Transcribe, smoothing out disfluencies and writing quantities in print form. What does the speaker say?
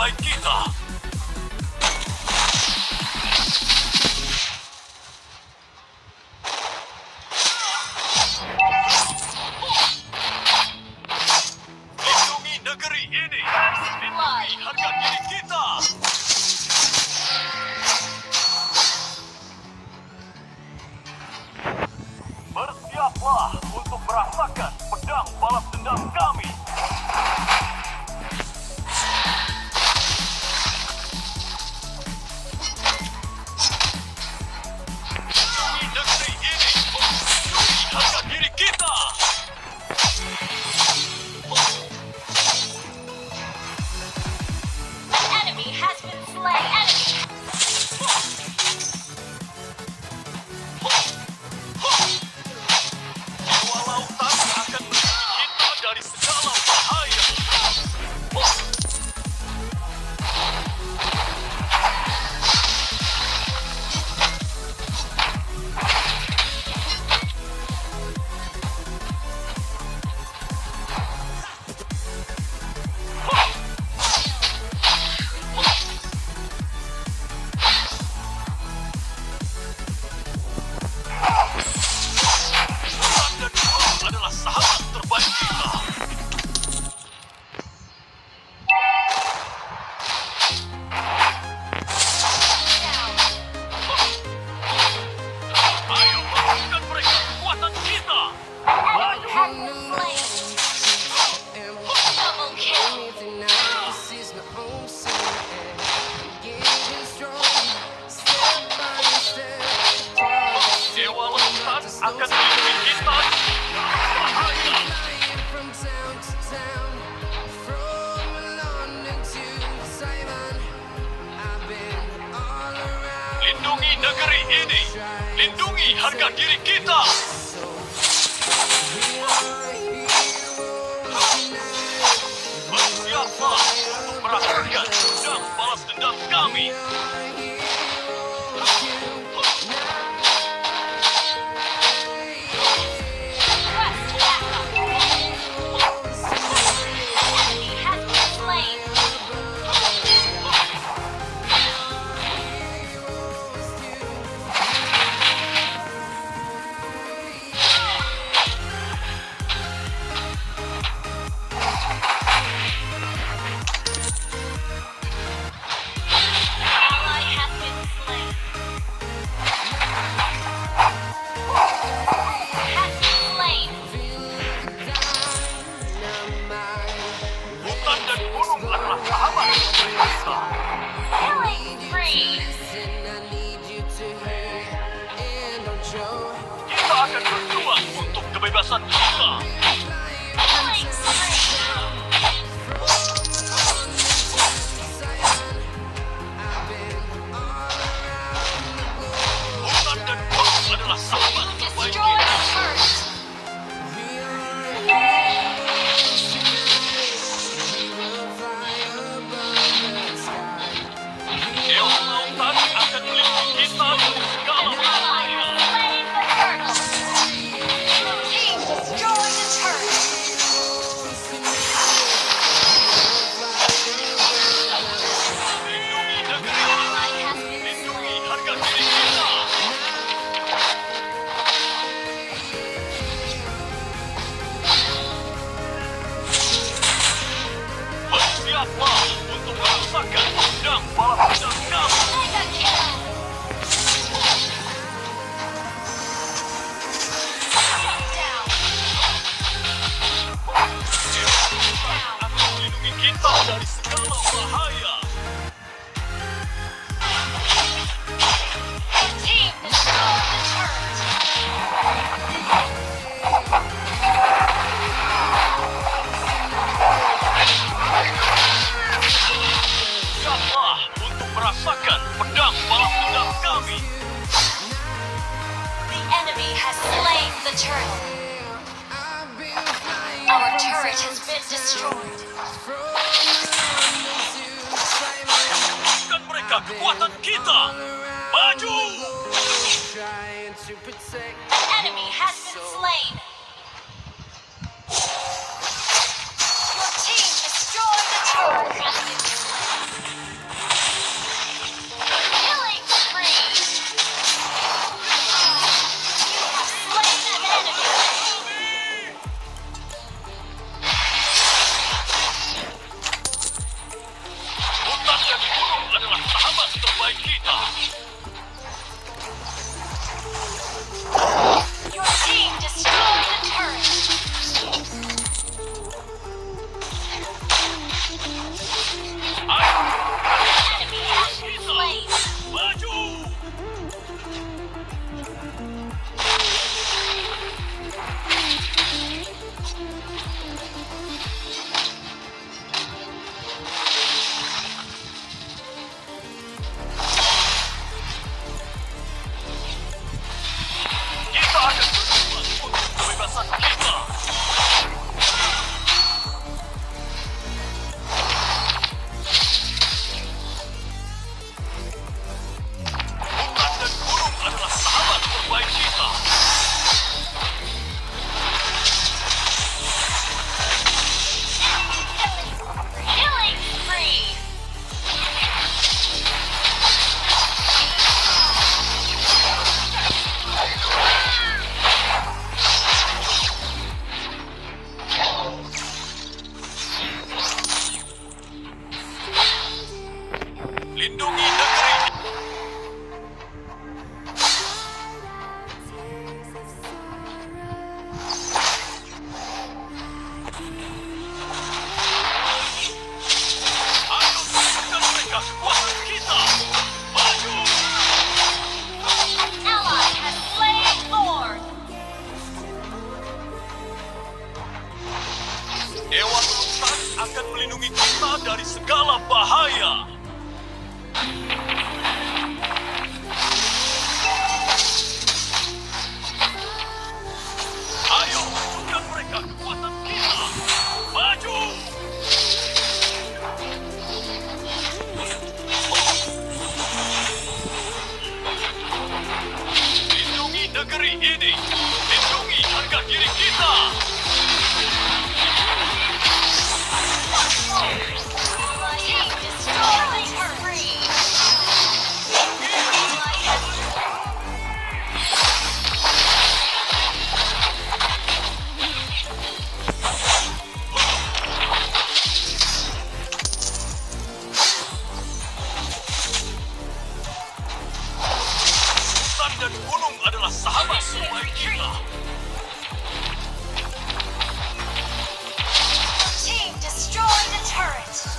terbaik kita. Lindungi negeri ini. Lindungi harga diri kita. Bersiaplah untuk merasakan pedang balas dendam kami. Lindungi negeri ini. Lindungi harga diri kita. Enemy has been slain. Dewa lautan akan melindungi kita dari segala bahaya. Tuhan dan Tuhan adalah sahabat terbaik kita. Ayo berikan mereka kekuatan kita. Enemy has been slain. Double kill. Dewa lautan akan melindungi kita. Bahaya. Lindungi negeri ini. Lindungi harga diri kita. Bersiaplah untuk merasakan pedang balas dendam kami. Press backup. Enemy has been slain. Ally has been slain. Has been slain. Hutan dan gunung adalah sahabat terbaik kita. Killing spree. Kita akan berjuang untuk kebebasan kita. Killing spree. Hutan dan gunung adalah sahabat terbaik Destroy kita. the turret. Dewa lautan akan melindungi kita dari segala bahaya. Slain the turtle. Team destroy the turret. Lindungi negeri ini. Ally has been Lindungi slain. harga diri kita. Bersiaplah untuk merasakan pedang balas dendam kami. Mega kill. Shut down. Dewa lautan akan melindungi kita dari segala bahaya. Team destroy the turret. Siaplah untuk merasakan pedang balas dendam kami. The enemy has slain the turtle. Our turret has been destroyed. Berikan mereka kekuatan kita. Maju! An enemy has been slain. Your team destroyed the turret. negeri ini. Lindungi harga diri kita. Team destroyed free. Hutan dan gunung adalah sahabat terbaik kita. Team destroyed the turret.